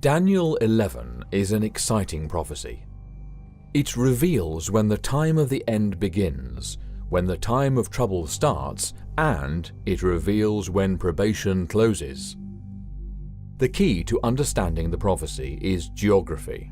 Daniel 11 is an exciting prophecy. It reveals when the time of the end begins, when the time of trouble starts, and it reveals when probation closes. The key to understanding the prophecy is geography.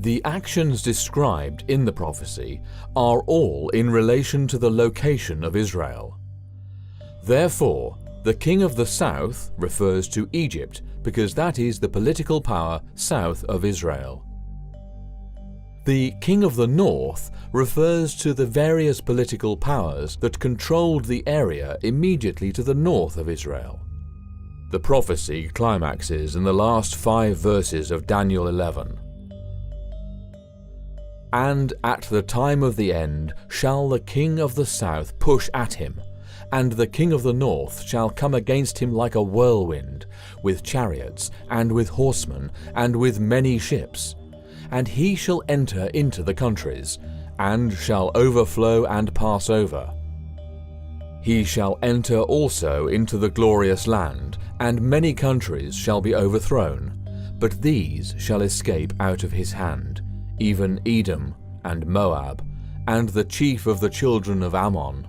The actions described in the prophecy are all in relation to the location of Israel. Therefore, the king of the south refers to Egypt because that is the political power south of Israel. The king of the north refers to the various political powers that controlled the area immediately to the north of Israel. The prophecy climaxes in the last 5 verses of Daniel 11. And at the time of the end shall the king of the south push at him, and the king of the north shall come against him like a whirlwind, with chariots, and with horsemen, and with many ships. And he shall enter into the countries, and shall overflow and pass over. He shall enter also into the glorious land, and many countries shall be overthrown, but these shall escape out of his hand, even Edom and Moab, and the chief of the children of Ammon.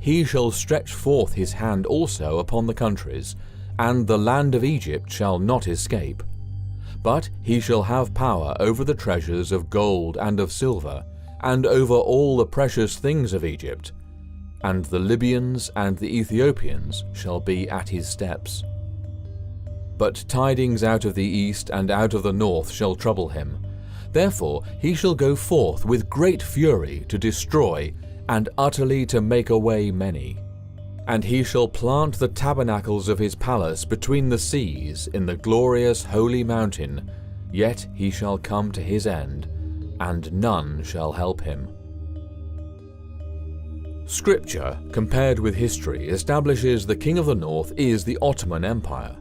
He shall stretch forth his hand also upon the countries, and the land of Egypt shall not escape. But he shall have power over the treasures of gold and of silver, and over all the precious things of Egypt. And the Libyans and the Ethiopians shall be at his steps. But tidings out of the east and out of the north shall trouble him. Therefore he shall go forth with great fury to destroy, and utterly to make away many. And he shall plant the tabernacles of his palace between the seas in the glorious holy mountain, yet he shall come to his end, and none shall help him. Scripture, compared with history, establishes the king of the north is the Ottoman Empire.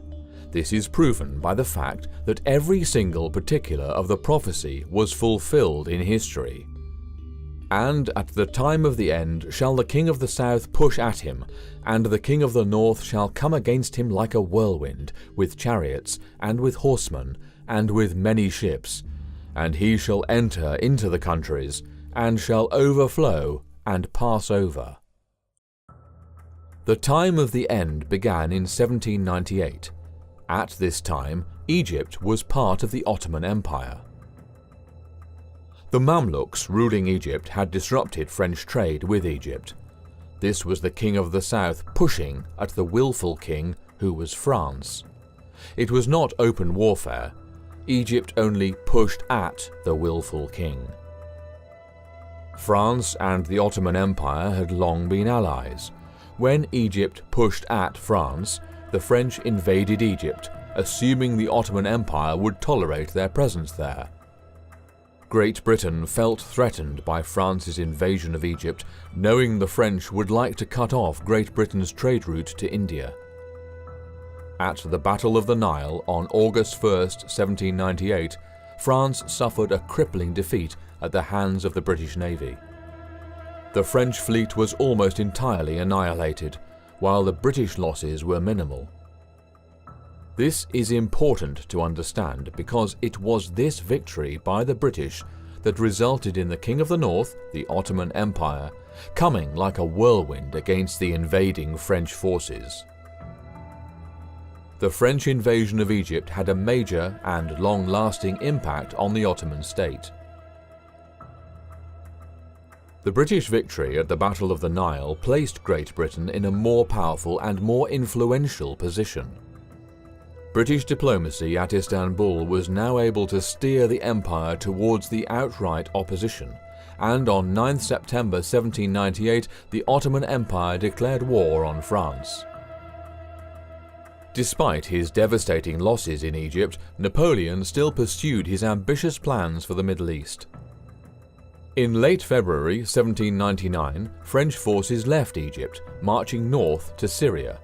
This is proven by the fact that every single particular of the prophecy was fulfilled in history. And at the time of the end shall the king of the south push at him, and the king of the north shall come against him like a whirlwind, with chariots, and with horsemen, and with many ships. And he shall enter into the countries, and shall overflow and pass over. The time of the end began in 1798. At this time, Egypt was part of the Ottoman Empire. The Mamluks ruling Egypt had disrupted French trade with Egypt. This was the king of the south pushing at the willful king, who was France. It was not open warfare. Egypt only pushed at the willful king. France and the Ottoman Empire had long been allies. When Egypt pushed at France, the French invaded Egypt, assuming the Ottoman Empire would tolerate their presence there. Great Britain felt threatened by France's invasion of Egypt, knowing the French would like to cut off Great Britain's trade route to India. At the Battle of the Nile on August 1, 1798, France suffered a crippling defeat at the hands of the British Navy. The French fleet was almost entirely annihilated, while the British losses were minimal. This is important to understand because it was this victory by the British that resulted in the King of the North, the Ottoman Empire, coming like a whirlwind against the invading French forces. The French invasion of Egypt had a major and long-lasting impact on the Ottoman state. The British victory at the Battle of the Nile placed Great Britain in a more powerful and more influential position. British diplomacy at Istanbul was now able to steer the empire towards the outright opposition, and on 9 September 1798 the Ottoman Empire declared war on France. Despite his devastating losses in Egypt, Napoleon still pursued his ambitious plans for the Middle East. In late February 1799, French forces left Egypt, marching north to Syria.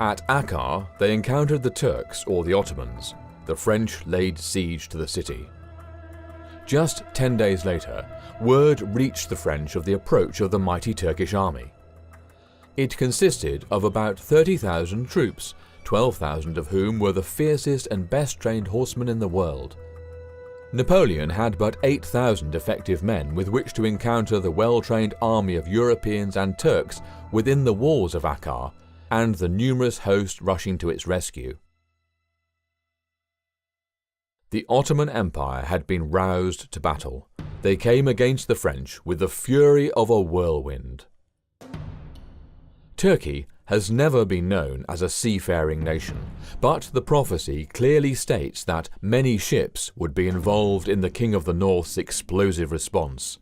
At Akkar, they encountered the Turks, or the Ottomans. The French laid siege to the city. Just 10 days later, word reached the French of the approach of the mighty Turkish army. It consisted of about 30,000 troops, 12,000 of whom were the fiercest and best trained horsemen in the world. Napoleon had but 8,000 effective men with which to encounter the well-trained army of Europeans and Turks within the walls of Akkar, and the numerous host rushing to its rescue. The Ottoman Empire had been roused to battle. They came against the French with the fury of a whirlwind. Turkey has never been known as a seafaring nation, but the prophecy clearly states that many ships would be involved in the King of the North's explosive response.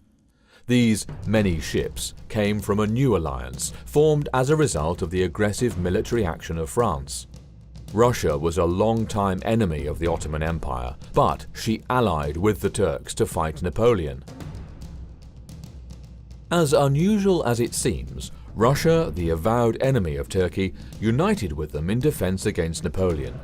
These many ships came from a new alliance formed as a result of the aggressive military action of France. Russia was a long-time enemy of the Ottoman Empire, but she allied with the Turks to fight Napoleon. As unusual as it seems, Russia, the avowed enemy of Turkey, united with them in defense against Napoleon.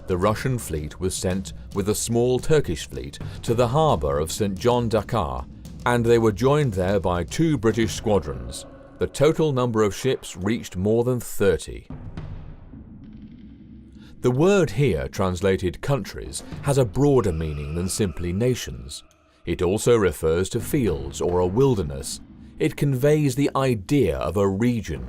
The Russian fleet was sent with a small Turkish fleet to the harbour of St. John d'Acre, and they were joined there by 2 British squadrons. The total number of ships reached more than 30. The word here, translated countries, has a broader meaning than simply nations. It also refers to fields or a wilderness. It conveys the idea of a region.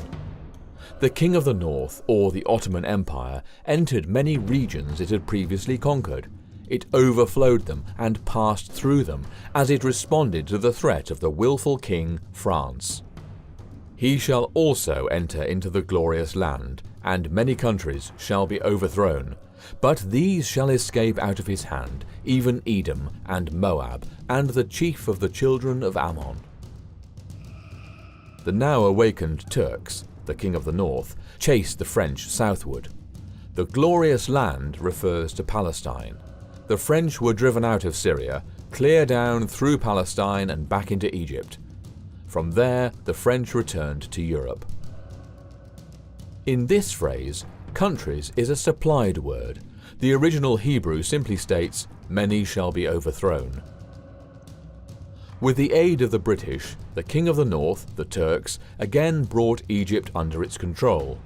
The King of the North, or the Ottoman Empire, entered many regions it had previously conquered. It overflowed them and passed through them as it responded to the threat of the willful king, France. He shall also enter into the glorious land, and many countries shall be overthrown. But these shall escape out of his hand, even Edom and Moab, and the chief of the children of Ammon. The now awakened Turks, the King of the North, chased the French southward. The glorious land refers to Palestine. The French were driven out of Syria, clear down through Palestine and back into Egypt. From there, the French returned to Europe. In this phrase, countries is a supplied word. The original Hebrew simply states, "Many shall be overthrown." With the aid of the British, the King of the North, the Turks, again brought Egypt under its control.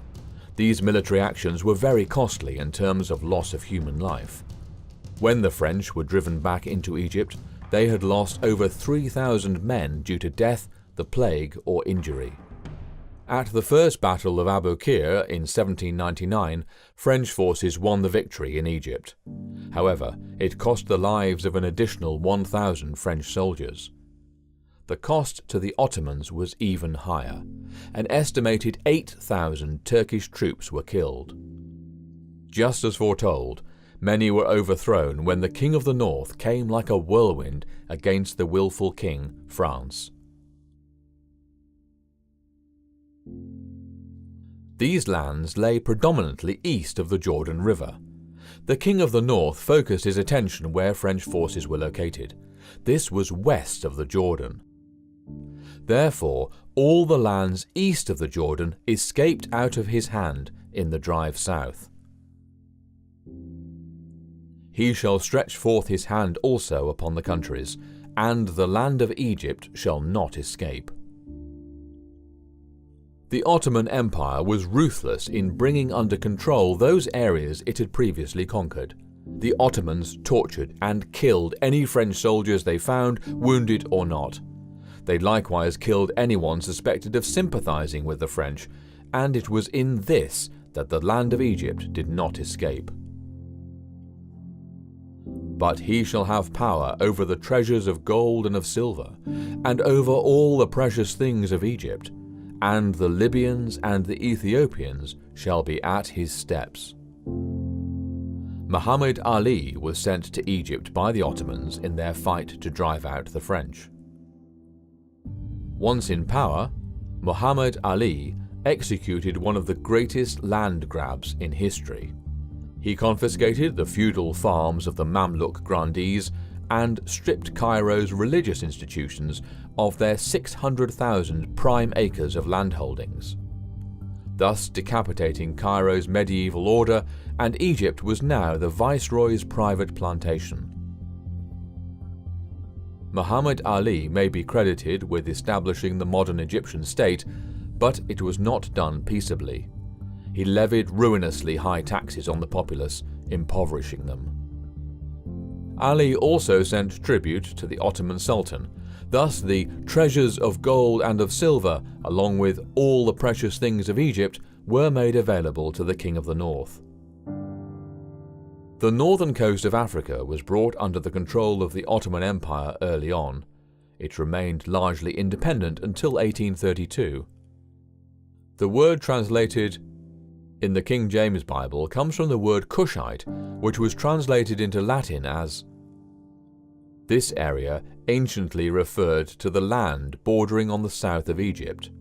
These military actions were very costly in terms of loss of human life. When the French were driven back into Egypt, they had lost over 3,000 men due to death, the plague, or injury. At the First Battle of Abu Qir in 1799, French forces won the victory in Egypt. However, it cost the lives of an additional 1,000 French soldiers. The cost to the Ottomans was even higher. An estimated 8,000 Turkish troops were killed. Just as foretold, many were overthrown when the King of the North came like a whirlwind against the willful king, France. These lands lay predominantly east of the Jordan River. The King of the North focused his attention where French forces were located. This was west of the Jordan. Therefore, all the lands east of the Jordan escaped out of his hand in the drive south. He shall stretch forth his hand also upon the countries, and the land of Egypt shall not escape. The Ottoman Empire was ruthless in bringing under control those areas it had previously conquered. The Ottomans tortured and killed any French soldiers they found, wounded or not. They likewise killed anyone suspected of sympathizing with the French, and it was in this that the land of Egypt did not escape. But he shall have power over the treasures of gold and of silver, and over all the precious things of Egypt, and the Libyans and the Ethiopians shall be at his steps. Muhammad Ali was sent to Egypt by the Ottomans in their fight to drive out the French. Once in power, Muhammad Ali executed one of the greatest land grabs in history. He confiscated the feudal farms of the Mamluk grandees and stripped Cairo's religious institutions of their 600,000 prime acres of landholdings, thus decapitating Cairo's medieval order, and Egypt was now the viceroy's private plantation. Muhammad Ali may be credited with establishing the modern Egyptian state, but it was not done peaceably. He levied ruinously high taxes on the populace, impoverishing them. Ali also sent tribute to the Ottoman Sultan. Thus the treasures of gold and of silver, along with all the precious things of Egypt, were made available to the King of the North. The northern coast of Africa was brought under the control of the Ottoman Empire early on. It remained largely independent until 1832. The word translated in the King James Bible comes from the word Cushite, which was translated into Latin as. This area anciently referred to the land bordering on the south of Egypt.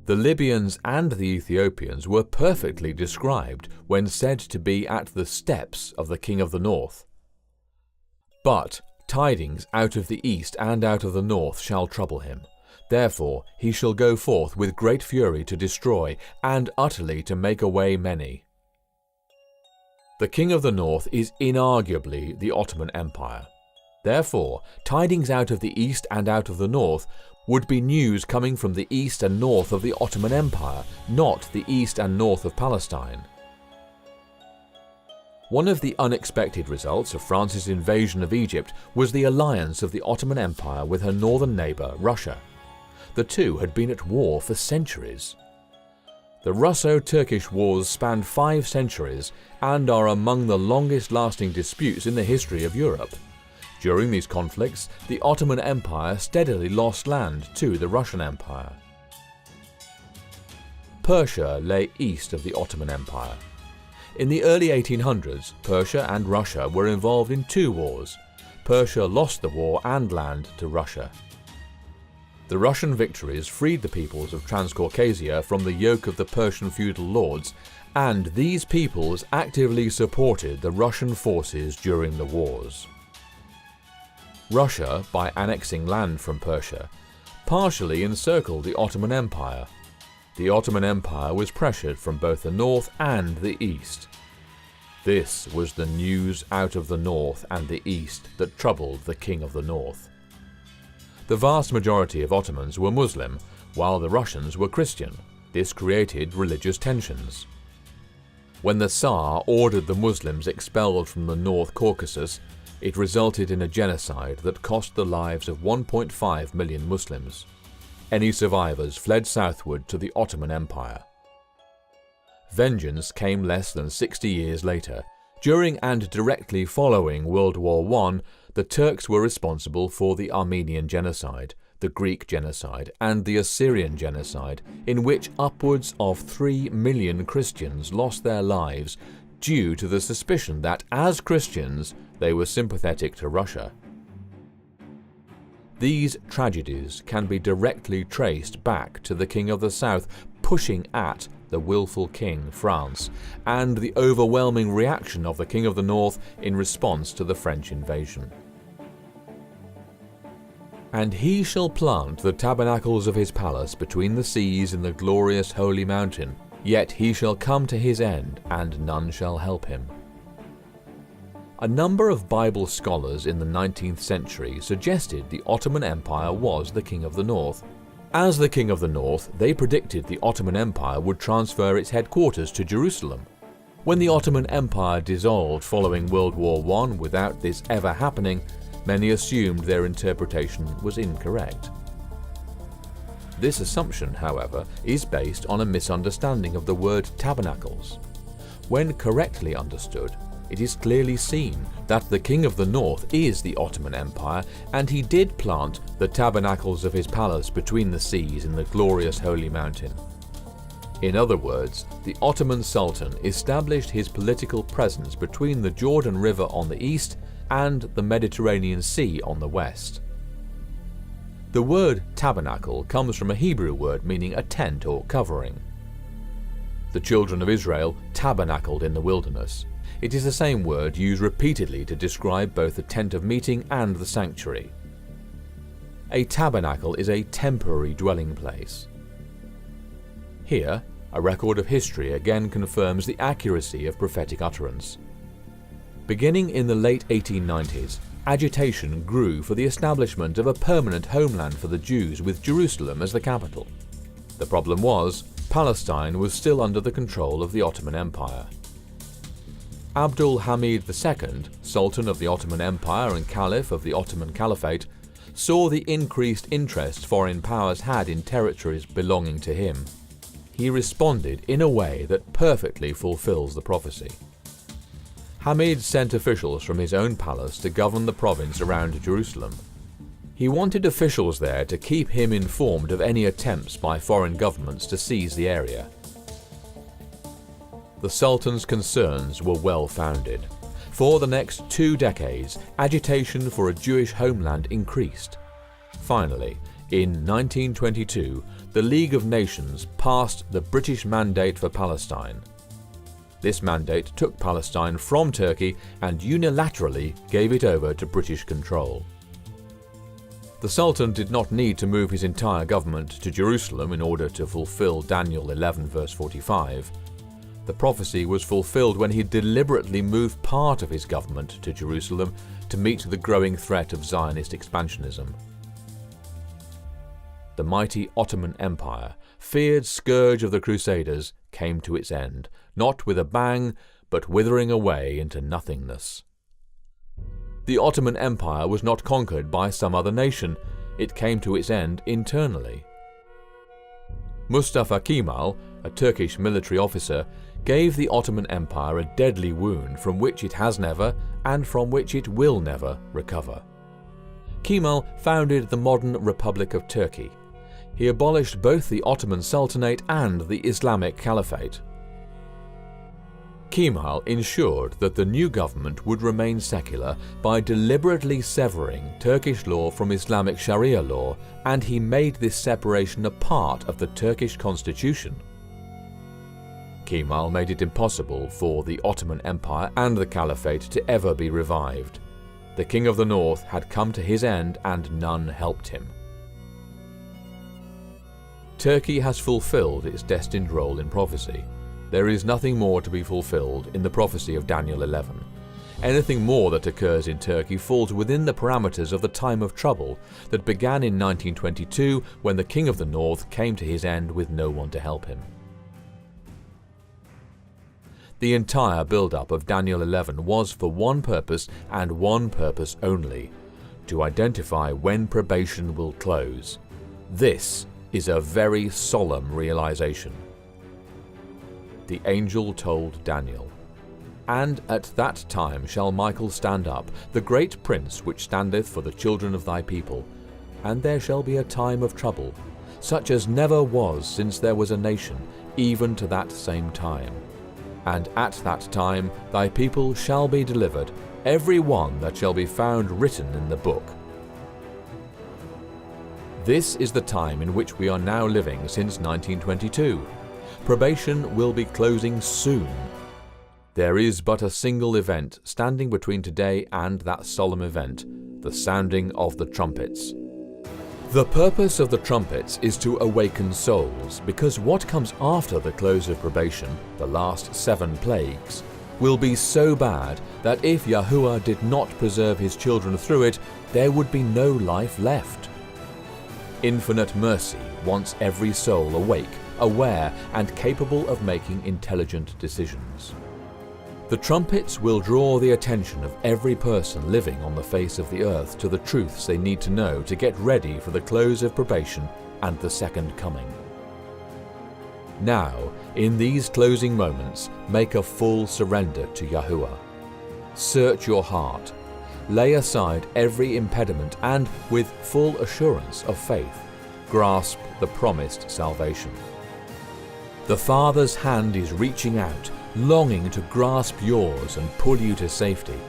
The Libyans and the Ethiopians were perfectly described when said to be at the steps of the King of the North. But tidings out of the east and out of the north shall trouble him. Therefore he shall go forth with great fury to destroy, and utterly to make away many. The King of the North is inarguably the Ottoman Empire. Therefore, tidings out of the east and out of the north would be news coming from the east and north of the Ottoman Empire, not the east and north of Palestine. One of the unexpected results of France's invasion of Egypt was the alliance of the Ottoman Empire with her northern neighbour, Russia. The two had been at war for centuries. The Russo-Turkish wars spanned 5 centuries and are among the longest-lasting disputes in the history of Europe. During these conflicts, the Ottoman Empire steadily lost land to the Russian Empire. Persia lay east of the Ottoman Empire. In the early 1800s, Persia and Russia were involved in 2 wars. Persia lost the war and land to Russia. The Russian victories freed the peoples of Transcaucasia from the yoke of the Persian feudal lords, and these peoples actively supported the Russian forces during the wars. Russia, by annexing land from Persia, partially encircled the Ottoman Empire. The Ottoman Empire was pressured from both the north and the east. This was the news out of the north and the east that troubled the King of the North. The vast majority of Ottomans were Muslim, while the Russians were Christian. This created religious tensions. When the Tsar ordered the Muslims expelled from the North Caucasus, it resulted in a genocide that cost the lives of 1.5 million Muslims. Any survivors fled southward to the Ottoman Empire. Vengeance came less than 60 years later. During and directly following World War I, the Turks were responsible for the Armenian genocide, the Greek genocide, and the Assyrian genocide, in which upwards of 3 million Christians lost their lives due to the suspicion that, as Christians, they were sympathetic to Russia. These tragedies can be directly traced back to the King of the South pushing at the willful king, France, and the overwhelming reaction of the King of the North in response to the French invasion. And he shall plant the tabernacles of his palace between the seas in the glorious holy mountain, yet he shall come to his end, and none shall help him. A number of Bible scholars in the 19th century suggested the Ottoman Empire was the King of the North. As the King of the North, they predicted the Ottoman Empire would transfer its headquarters to Jerusalem. When the Ottoman Empire dissolved following World War I without this ever happening, many assumed their interpretation was incorrect. This assumption, however, is based on a misunderstanding of the word tabernacles. When correctly understood, it is clearly seen that the King of the North is the Ottoman Empire, and he did plant the tabernacles of his palace between the seas in the glorious holy mountain. In other words, the Ottoman Sultan established his political presence between the Jordan River on the east and the Mediterranean Sea on the west. The word tabernacle comes from a Hebrew word meaning a tent or covering. The children of Israel tabernacled in the wilderness. It is the same word used repeatedly to describe both the tent of meeting and the sanctuary. A tabernacle is a temporary dwelling place. Here, a record of history again confirms the accuracy of prophetic utterance. Beginning in the late 1890s, agitation grew for the establishment of a permanent homeland for the Jews with Jerusalem as the capital. The problem was, Palestine was still under the control of the Ottoman Empire. Abdul Hamid II, Sultan of the Ottoman Empire and Caliph of the Ottoman Caliphate, saw the increased interest foreign powers had in territories belonging to him. He responded in a way that perfectly fulfills the prophecy. Hamid sent officials from his own palace to govern the province around Jerusalem. He wanted officials there to keep him informed of any attempts by foreign governments to seize the area. The Sultan's concerns were well-founded. For the next 2 decades, agitation for a Jewish homeland increased. Finally, in 1922, the League of Nations passed the British Mandate for Palestine. This mandate took Palestine from Turkey and unilaterally gave it over to British control. The Sultan did not need to move his entire government to Jerusalem in order to fulfill Daniel 11 verse 45. The prophecy was fulfilled when he deliberately moved part of his government to Jerusalem to meet the growing threat of Zionist expansionism. The mighty Ottoman Empire, feared scourge of the Crusaders, came to its end, not with a bang, but withering away into nothingness. The Ottoman Empire was not conquered by some other nation, it came to its end internally. Mustafa Kemal, a Turkish military officer, gave the Ottoman Empire a deadly wound from which it has never, and from which it will never, recover. Kemal founded the modern Republic of Turkey. He abolished both the Ottoman Sultanate and the Islamic Caliphate. Kemal ensured that the new government would remain secular by deliberately severing Turkish law from Islamic Sharia law, and he made this separation a part of the Turkish constitution. Kemal made it impossible for the Ottoman Empire and the Caliphate to ever be revived. The King of the North had come to his end and none helped him. Turkey has fulfilled its destined role in prophecy. There is nothing more to be fulfilled in the prophecy of Daniel 11. Anything more that occurs in Turkey falls within the parameters of the time of trouble that began in 1922 when the King of the North came to his end with no one to help him. The entire build-up of Daniel 11 was for one purpose and one purpose only: to identify when probation will close. This is a very solemn realization. The angel told Daniel, "And at that time shall Michael stand up, the great prince which standeth for the children of thy people, and there shall be a time of trouble, such as never was since there was a nation, even to that same time. And at that time thy people shall be delivered, every one that shall be found written in the book." This is the time in which we are now living since 1922. Probation will be closing soon. There is but a single event standing between today and that solemn event: the sounding of the trumpets. The purpose of the trumpets is to awaken souls, because what comes after the close of probation, the last 7 plagues, will be so bad that if Yahuwah did not preserve his children through it, there would be no life left. Infinite mercy wants every soul awake, aware, and capable of making intelligent decisions. The trumpets will draw the attention of every person living on the face of the earth to the truths they need to know to get ready for the close of probation and the second coming. Now, in these closing moments, make a full surrender to Yahuwah. Search your heart, lay aside every impediment, and, with full assurance of faith, grasp the promised salvation. The Father's hand is reaching out, longing to grasp yours and pull you to safety.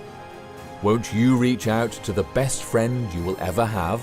Won't you reach out to the best friend you will ever have?